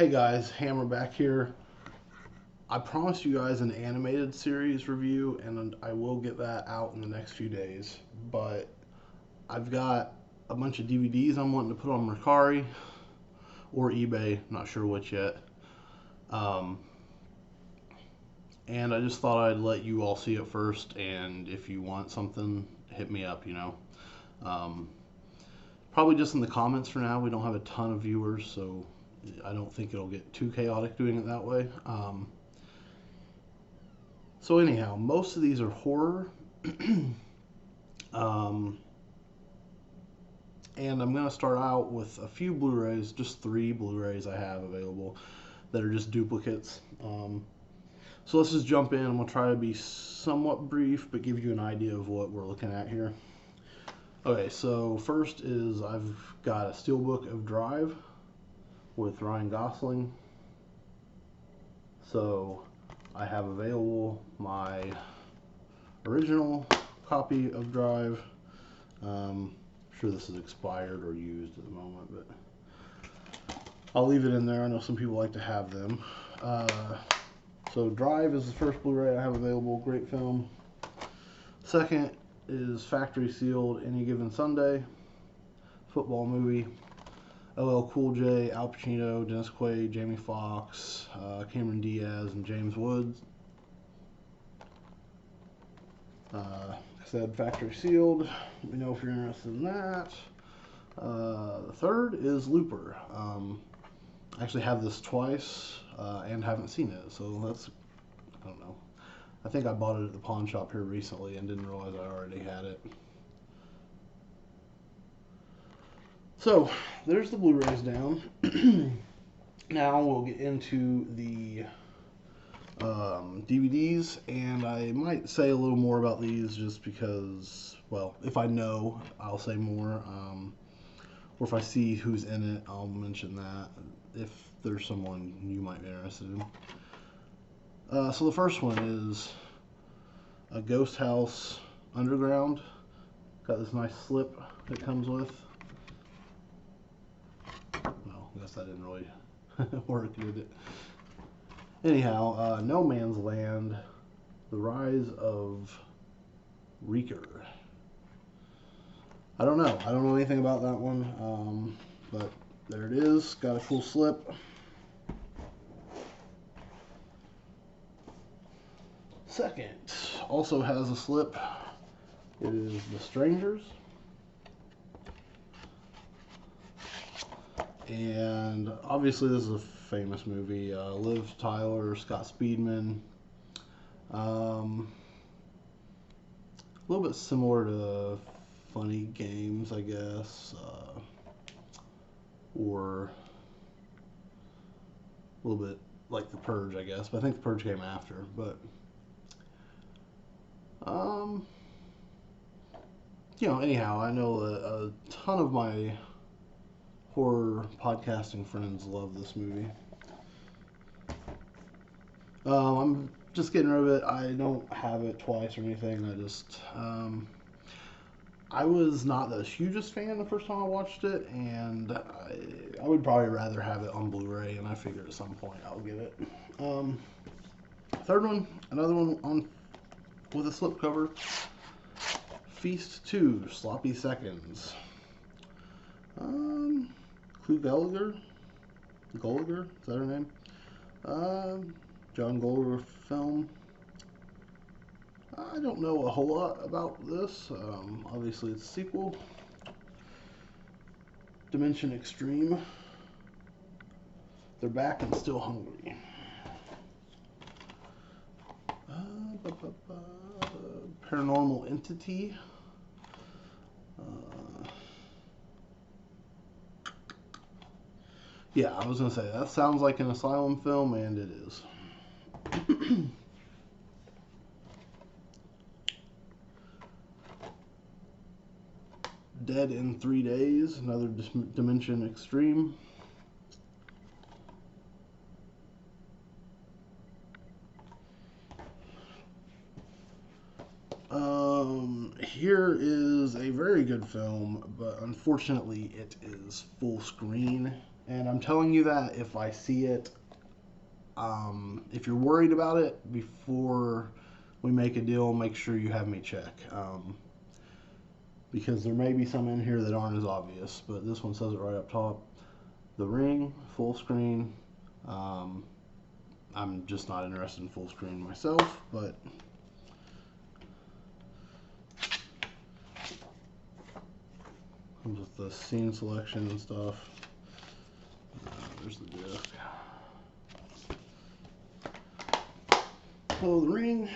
Hey guys, Hammer back here. I promised you guys an animated series review, and I will get that out in the next few days. But I've got a bunch of DVDs I'm wanting to put on Mercari or eBay, not sure which yet. Um, and I just thought I'd let you all see it first, and if you want something, hit me up. Um, Probably just in the comments for now. We don't have a ton of viewers, so I don't think it'll get too chaotic doing it that way. So anyhow, most of these are horror. um, and I'm going to start out with a few Blu-rays, just 3 Blu-rays I have available that are just duplicates. So let's just jump in. I'm going to try to be somewhat brief, but give you an idea of what we're looking at here. Okay, so first is I've got a steelbook of Drive with Ryan Gosling. So I have available my original copy of Drive. I'm sure this is expired or used at the moment, but I'll leave it in there. I know some people like to have them. So Drive is the first Blu-ray I have available. Great film. Second is Factory Sealed, Any Given Sunday. Football movie. LL Cool J, Al Pacino, Dennis Quaid, Jamie Foxx, Cameron Diaz, and James Woods. Like I said, Factory Sealed. Let me know if you're interested in that. The third is Looper. I actually have this twice and haven't seen it, so that's, I don't know. I think I bought it at the pawn shop here recently and didn't realize I already had it. So, there's the Blu-rays down. Now we'll get into the DVDs, and I might say a little more about these just because, well, if I know, I'll say more. Or if I see who's in it, I'll mention that if there's someone you might be interested in. So the first one is a Ghost House Underground. Got this nice slip it comes with. Well, I guess that didn't really work, did it? Anyhow, No Man's Land, The Rise of Reeker. I don't know. I don't know anything about that one, but there it is. Got a cool slip. Second, also has a slip. It is The Strangers. And obviously this is a famous movie. Liv Tyler, Scott Speedman. A little bit similar to Funny Games, I guess. Or a little bit like The Purge, I guess. But I think The Purge came after. But anyhow, I know a ton of my horror podcasting friends love this movie. I'm just getting rid of it. I don't have it twice or anything. I was not the hugest fan the first time I watched it, and I would probably rather have it on Blu-ray, and I figure at some point I'll get it. Third one, another one with a slipcover. Feast 2, Sloppy Seconds. Clue Gallagher? Gallagher? Is that her name? John Gallagher film. I don't know a whole lot about this. Obviously it's a sequel. Dimension Extreme. They're back and still hungry. Paranormal Entity. Yeah, I was going to say, that sounds like an Asylum film, and it is. Dead in 3 Days, another Dimension Extreme. Here is a very good film, but unfortunately it is full screen. And I'm telling you that if I see it. If you're worried about it, before we make a deal, make sure you have me check. Because there may be some in here that aren't as obvious, but this one says it right up top. The Ring, full screen. I'm just not interested in full screen myself, but comes with the scene selection and stuff. There's the disc. Oh, The Ring.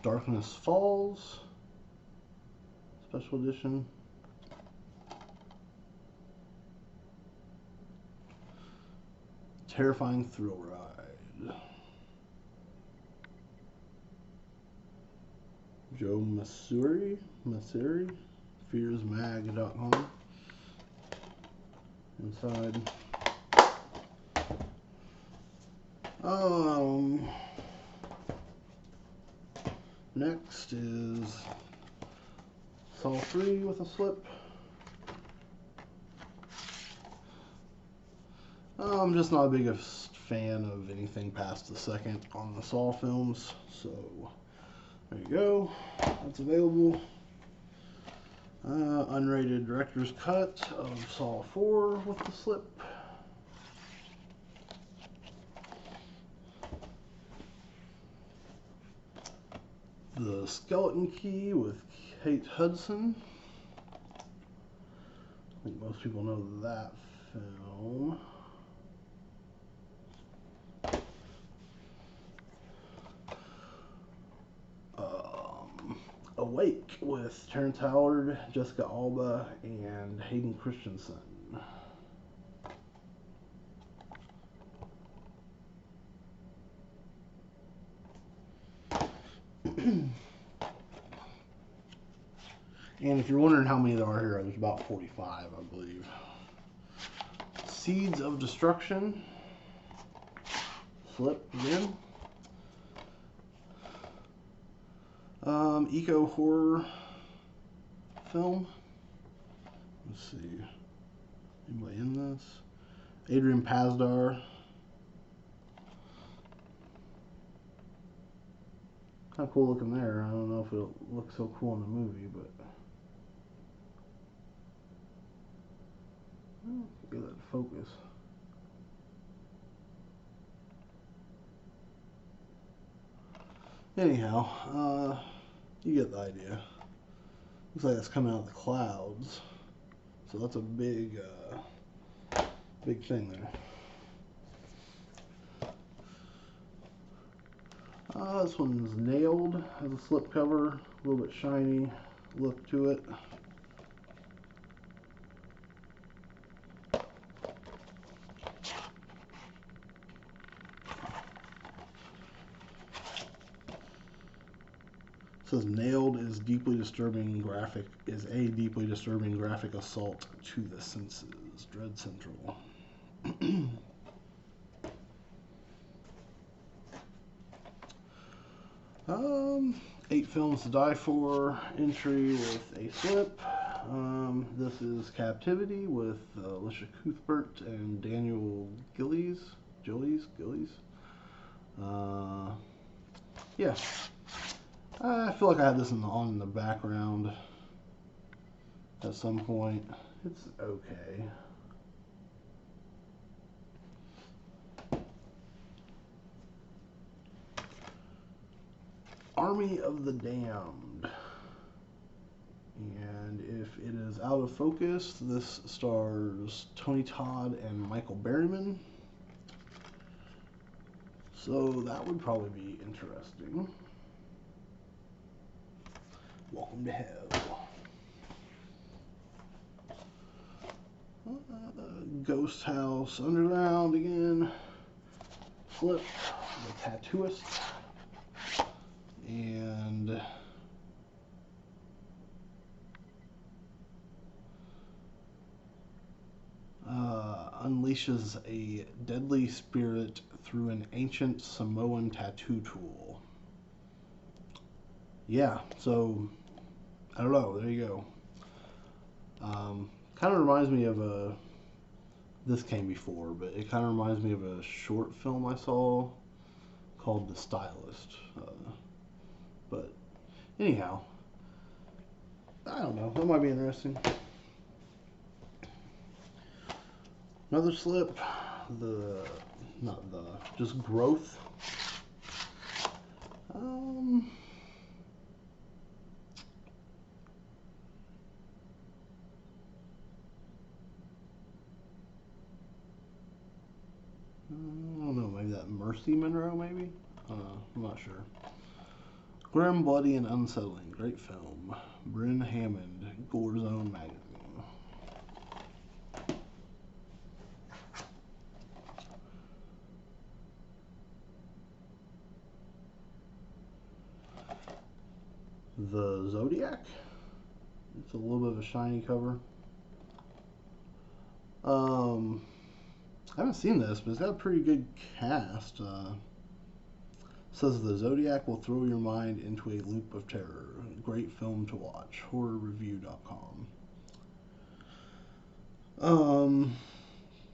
Darkness Falls, special edition. Terrifying Thrill Ride. Joe Massuri, fearsmag.com. Inside. Next is Saw 3 with a slip. I'm just not a big fan of anything past the second on the Saw films, so there you go. That's available. Unrated director's cut of Saw 4 with the slip. The Skeleton Key with Kate Hudson. I think most people know that film. Awake with Terrence Howard, Jessica Alba, and Hayden Christensen. And if you're wondering how many there are here, there's about 45, I believe. Seeds of Destruction. Flip again. Eco horror film. Let's see. Anybody in this? Adrian Pasdar. Kind of cool looking there. I don't know if it'll look so cool in the movie, but get that focus. Anyhow, you get the idea. Looks like it's coming out of the clouds, so that's a big thing there. This one's Nailed. Has a slip cover, a little bit shiny look to it. It says Nailed is a deeply disturbing graphic assault to the senses. Dread Central. 8 films to die for. Entry with a slip. This is Captivity with Alicia Cuthbert and Daniel Gillies. Yeah. I feel like I had this on in the background at some point. It's okay. Army of the Damned. And if it is out of focus, this stars Tony Todd and Michael Berryman. So that would probably be interesting. Welcome to Hell. Ghost House Underground again. Flip, The Tattooist. And unleashes a deadly spirit through an ancient Samoan tattoo tool. yeah, so I don't know. There you go. Kind of reminds me of a. This came before, but it kind of reminds me of a short film I saw called The Stylist. But anyhow, I don't know. That might be interesting. Another slip. The not the just growth. Um, I don't know, maybe that Mercy Monroe, maybe? I'm not sure. Grim, Bloody, and Unsettling. Great film. Bryn Hammond, Gore Zone Magazine. The Zodiac. It's a little bit of a shiny cover. Um, I haven't seen this, but it's got a pretty good cast. Says the Zodiac will throw your mind into a loop of terror. Great film to watch. HorrorReview.com.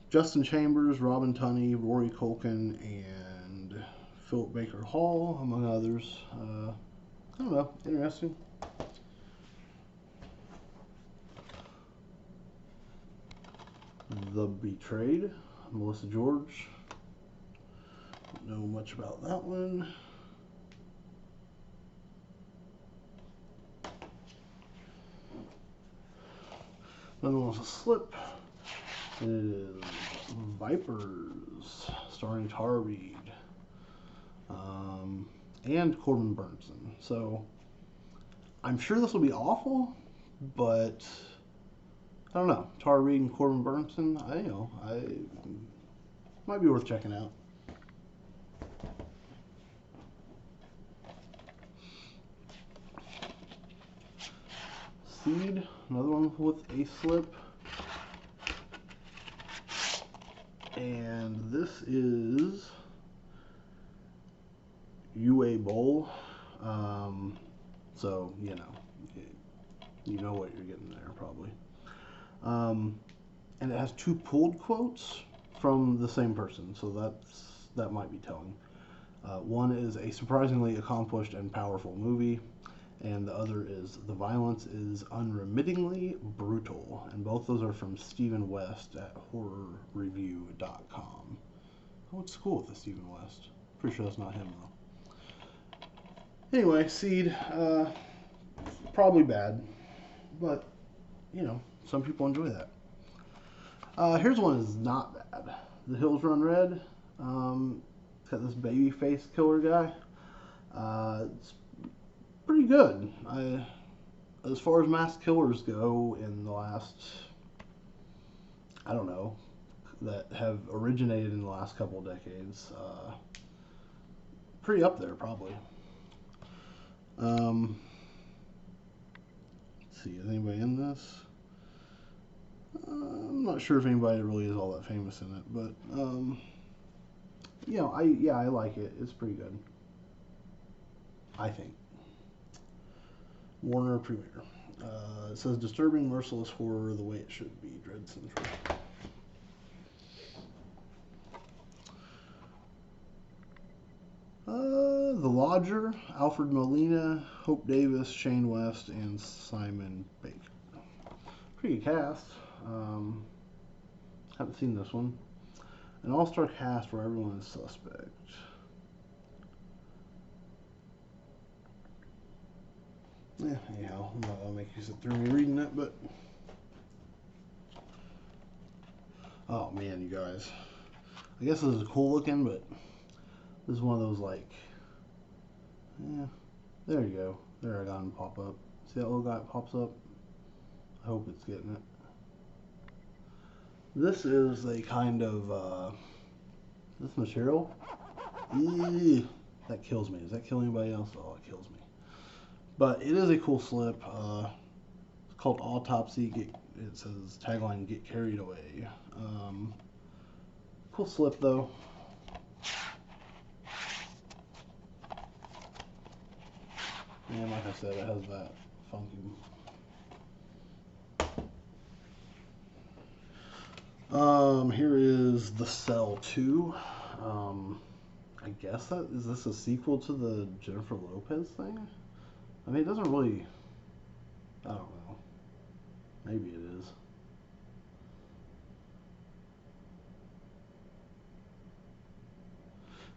Justin Chambers, Robin Tunney, Rory Culkin, and Philip Baker Hall, among others. I don't know. Interesting. The Betrayed, Melissa George. Don't know much about that one. Another one's a slip. It is Vipers, starring Tara Reid, and Corbin Burnson. So I'm sure this will be awful, but I don't know. Tara Reid and Corbin Burnson, I might be worth checking out. Seed, another one with a slip. And this is UA Bowl. So, you know what you're getting there probably. And it has two pulled quotes from the same person, so that might be telling. One is a surprisingly accomplished and powerful movie, and the other is the violence is unremittingly brutal. And both those are from Stephen West at horrorreview.com. I went to school with the Stephen West. Pretty sure that's not him though. Anyway, Seed, probably bad, but some people enjoy that. Here's one that's not bad. The Hills Run Red. It's got this baby face killer guy. It's pretty good. As far as mass killers go in the last, I don't know, that have originated in the last couple of decades, pretty up there probably. Let's see, is anybody in this? I'm not sure if anybody really is all that famous in it, but I like it. It's pretty good, I think. Warner Premiere. It says disturbing, merciless horror the way it should be. Dread Central. The Lodger, Alfred Molina, Hope Davis, Shane West, and Simon Baker. Pretty good cast. Haven't seen this one. An all-star cast where everyone is suspect. Yeah, anyhow, I'm not gonna make you sit through me reading it, but oh man, you guys. I guess this is cool looking, but this is one of those like, yeah, there you go. There I got him pop up. See that little guy that pops up? I hope it's getting it. This is a kind of, this material. Eee, that kills me. Does that kill anybody else? Oh, it kills me. But it is a cool slip. It's called Autopsy. It says tagline, Get Carried Away. Cool slip though. And like I said, it has that funky. Here is The Cell 2. I guess is this a sequel to the Jennifer Lopez thing? I mean, it doesn't really. I don't know. Maybe it is.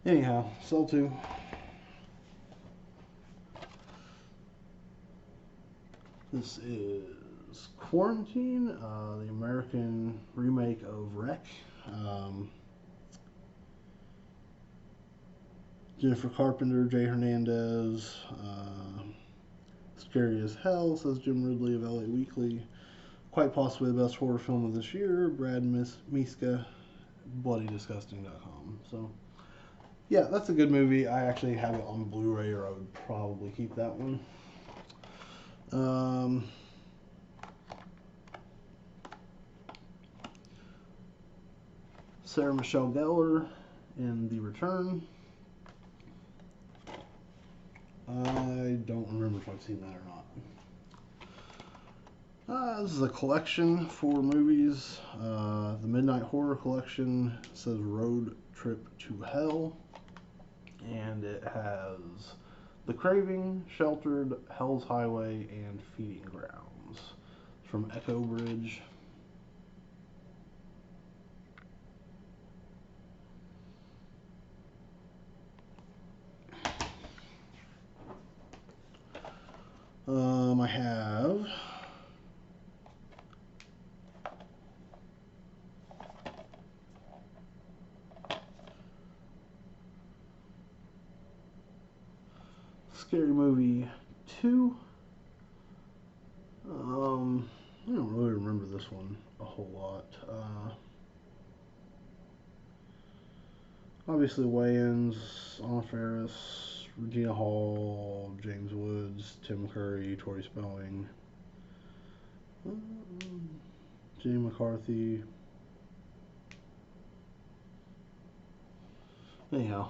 Anyhow, Cell 2. This is Quarantine, the American remake of Wreck. Jennifer Carpenter, Jay Hernandez, scary as hell, says Jim Ridley of LA Weekly. Quite possibly the best horror film of this year. Brad Miska, bloodydisgusting.com. So, yeah, that's a good movie. I actually have it on Blu-ray, or I would probably keep that one. Sarah Michelle Gellar in The Return. I don't remember if I've seen that or not. This is a collection for movies. The Midnight Horror Collection says Road Trip to Hell. And it has The Craving, Sheltered, Hell's Highway, and Feeding Grounds. It's from Echo Bridge. I have Scary Movie 2. I don't really remember this one a whole lot. Obviously Wayans, Anna Faris, Regina Hall, James Woods, Tim Curry, Tori Spelling, Jenny McCarthy. Anyhow,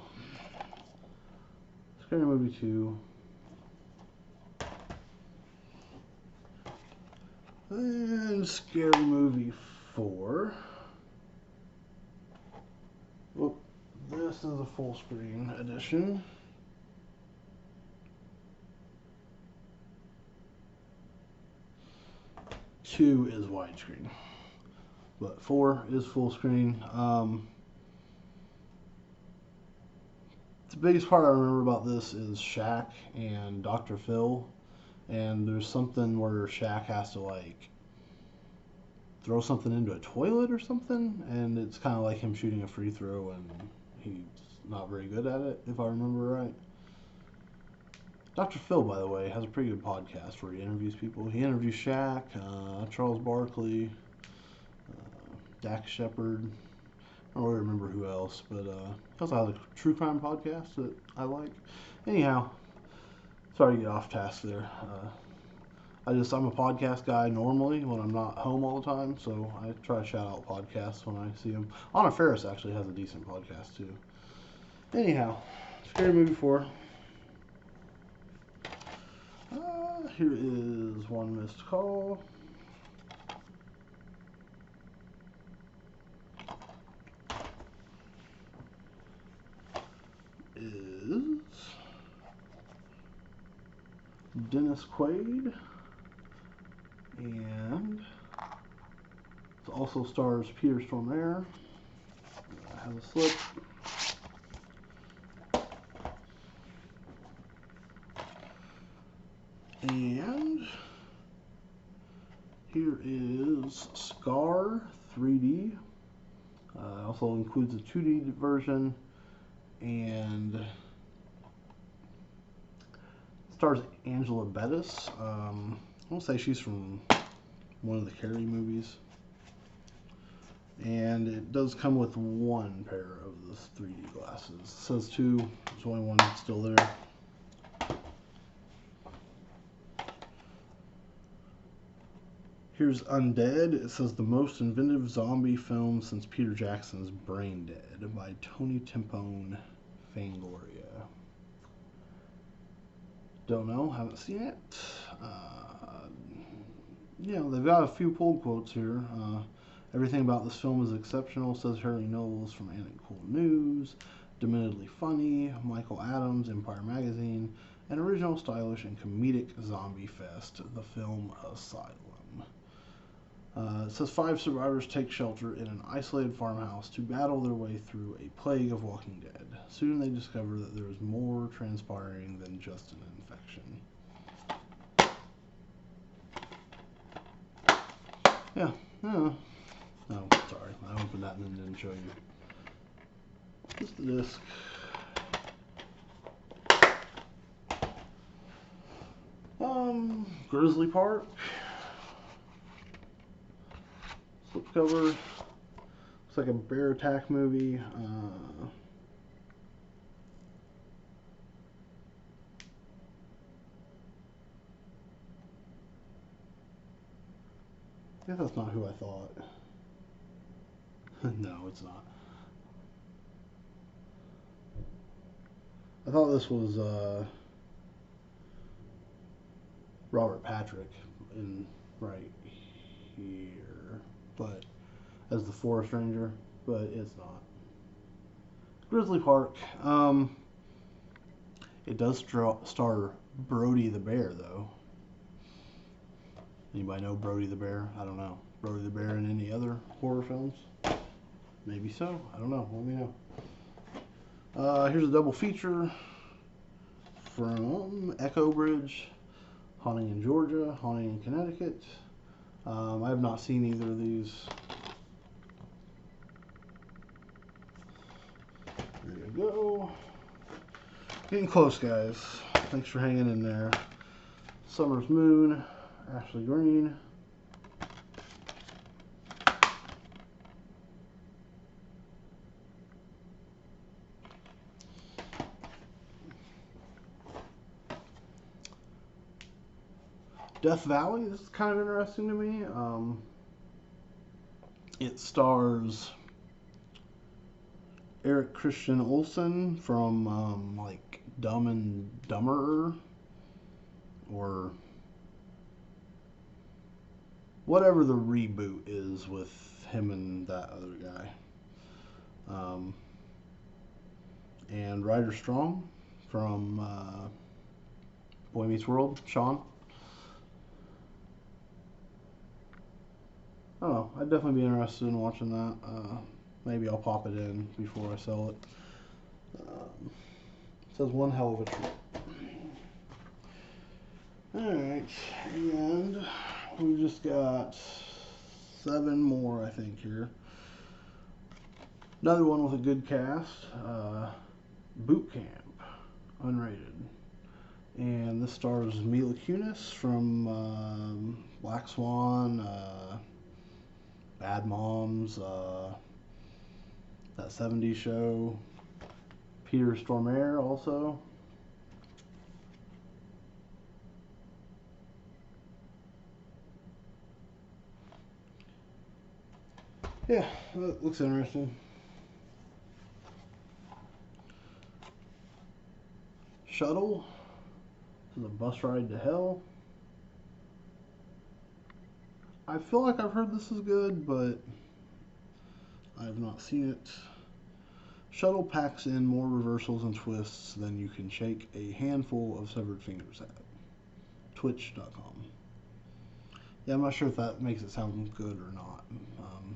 Scary Movie 2. And Scary Movie 4. Well, this is a full screen edition. Two is widescreen, but 4 is full screen. The biggest part I remember about this is Shaq and Dr. Phil, and there's something where Shaq has to like throw something into a toilet or something, and it's kind of like him shooting a free throw, and he's not very good at it, if I remember right. Dr. Phil, by the way, has a pretty good podcast where he interviews people. He interviews Shaq, Charles Barkley, Dak Shepard. I don't really remember who else, but he also has a true crime podcast that I like. Anyhow, sorry to get off task there. I'm a podcast guy normally when I'm not home all the time, so I try to shout out podcasts when I see them. Anna Faris actually has a decent podcast too. Anyhow, Scary Movie 4. Here is One Missed Call. Is Dennis Quaid, and it also stars Peter Stormare. I have a slip. And here is Scar 3D. Also includes a 2D version, and stars Angela Bettis. I want to say she's from one of the Carrie movies. And it does come with one pair of this 3D glasses. It says 2, there's only one still there. Here's Undead. It says the most inventive zombie film since Peter Jackson's Brain Dead by Tony Timpone, Fangoria. Don't know, haven't seen it. They've got a few pulled quotes here. Everything about this film is exceptional, says Harry Knowles from Anecdotal News. Dementedly funny, Michael Adams, Empire Magazine. An original, stylish, and comedic zombie fest, the film Asylum. It says 5 survivors take shelter in an isolated farmhouse to battle their way through a plague of walking dead. Soon they discover that there is more transpiring than just an infection. Yeah. Oh, sorry. I opened that and then didn't show you. Just the disc. Grizzly Park. Slipcover. Looks like a bear attack movie. Yeah, that's not who I thought. No, it's not. I thought this was Robert Patrick in right here, but as the forest ranger, but it's not. Grizzly Park. It does star Brody the Bear, though. Anybody know Brody the Bear? I don't know. Brody the Bear in any other horror films? Maybe so. I don't know. Let me know. Here's a double feature from Echo Bridge, Haunting in Georgia, Haunting in Connecticut. I have not seen either of these. There you go. Getting close, guys. Thanks for hanging in there. Summer's Moon, Ashley Green. Death Valley, this is kind of interesting to me. It stars Eric Christian Olsen from like Dumb and Dumber, or whatever the reboot is with him and that other guy. And Ryder Strong from Boy Meets World, Sean. I don't know. I'd definitely be interested in watching that. Maybe I'll pop it in before I sell it. It says one hell of a trip. Alright, and we've just got 7 more, I think, here. Another one with a good cast. Boot Camp, unrated. And this stars Mila Kunis from Black Swan, Bad Moms, that 70s show. Peter Stormare also. Yeah, that looks interesting. Shuttle. This is a bus ride to hell. I feel like I've heard this is good, but I have not seen it. Shuttle packs in more reversals and twists than you can shake a handful of severed fingers at. Twitch.com. Yeah, I'm not sure if that makes it sound good or not.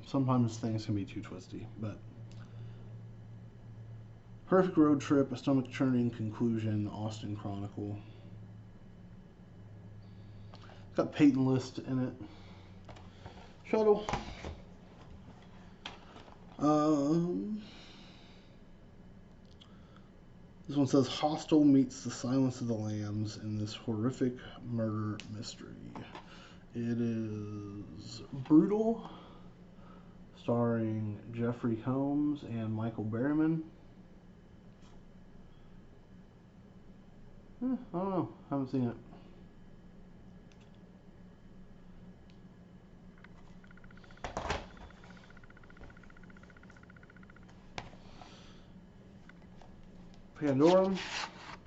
Sometimes things can be too twisty, but horrific road trip, a stomach churning conclusion, Austin Chronicle. It's got Peyton List in it. Shuttle. This one says Hostel meets The Silence of the Lambs in this horrific murder mystery. It is brutal, starring Jeffrey Combs and Michael Berryman. I don't know. Haven't seen it. Pandora.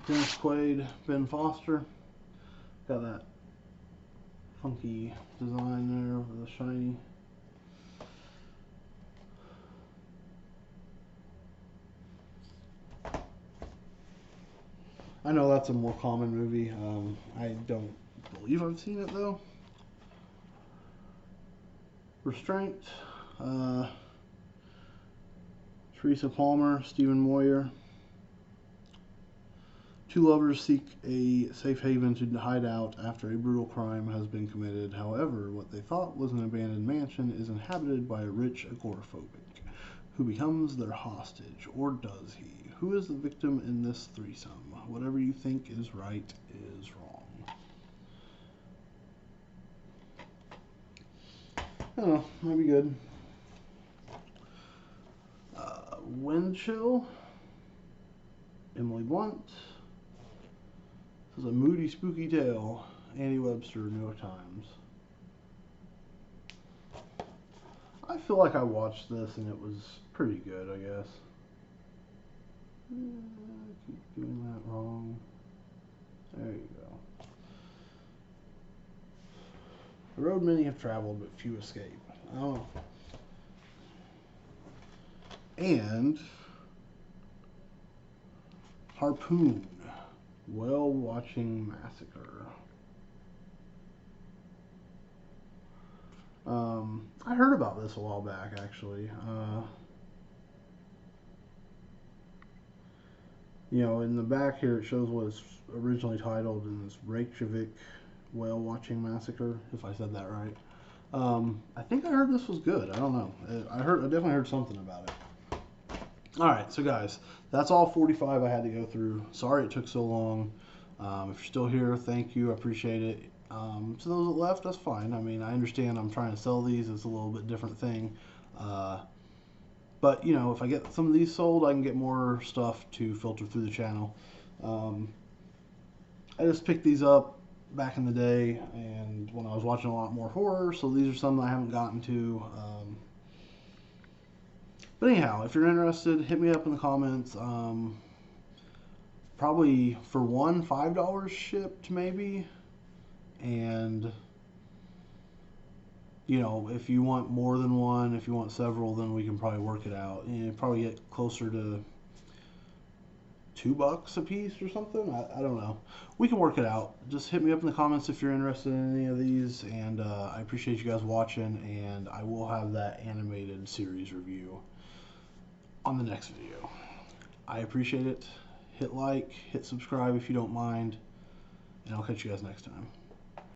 Dennis Quaid, Ben Foster. Got that funky design there with the shiny. I know that's a more common movie. I don't believe I've seen it though. Restraint. Teresa Palmer, Stephen Moyer. Two lovers seek a safe haven to hide out after a brutal crime has been committed. However, what they thought was an abandoned mansion is inhabited by a rich agoraphobic who becomes their hostage. Or does he? Who is the victim in this threesome? Whatever you think is right is wrong. I don't know. Might be good. Wind Chill. Emily Blunt. This is a moody, spooky tale. Andy Webster, New York Times. I feel like I watched this and it was pretty good, I guess. I keep doing that wrong. There you go. The road many have traveled, but few escape. I don't know. And Harpoon. Whale Watching Massacre. I heard about this a while back, actually. You know, in the back here it shows what it's originally titled, and it's Reykjavik Whale Watching Massacre, if I said that right. I think I heard this was good. I don't know. I definitely heard something about it. Alright, so guys, that's all 45 I had to go through. Sorry it took so long. If you're still here, thank you. I appreciate it. To those that left, that's fine. I mean, I understand I'm trying to sell these. It's a little bit different thing. But, you know, if I get some of these sold, I can get more stuff to filter through the channel. I just picked these up back in the day and when I was watching a lot more horror, so these are some I haven't gotten to. But anyhow, if you're interested, hit me up in the comments. Probably for one, $5 shipped maybe. And, you know, if you want more than one, if you want several, then we can probably work it out. And you probably get closer to $2 a piece or something. I don't know. We can work it out. Just hit me up in the comments if you're interested in any of these. And I appreciate you guys watching. And I will have that animated series review on the next video. I appreciate it. Hit like, hit subscribe if you don't mind. And I'll catch you guys next time.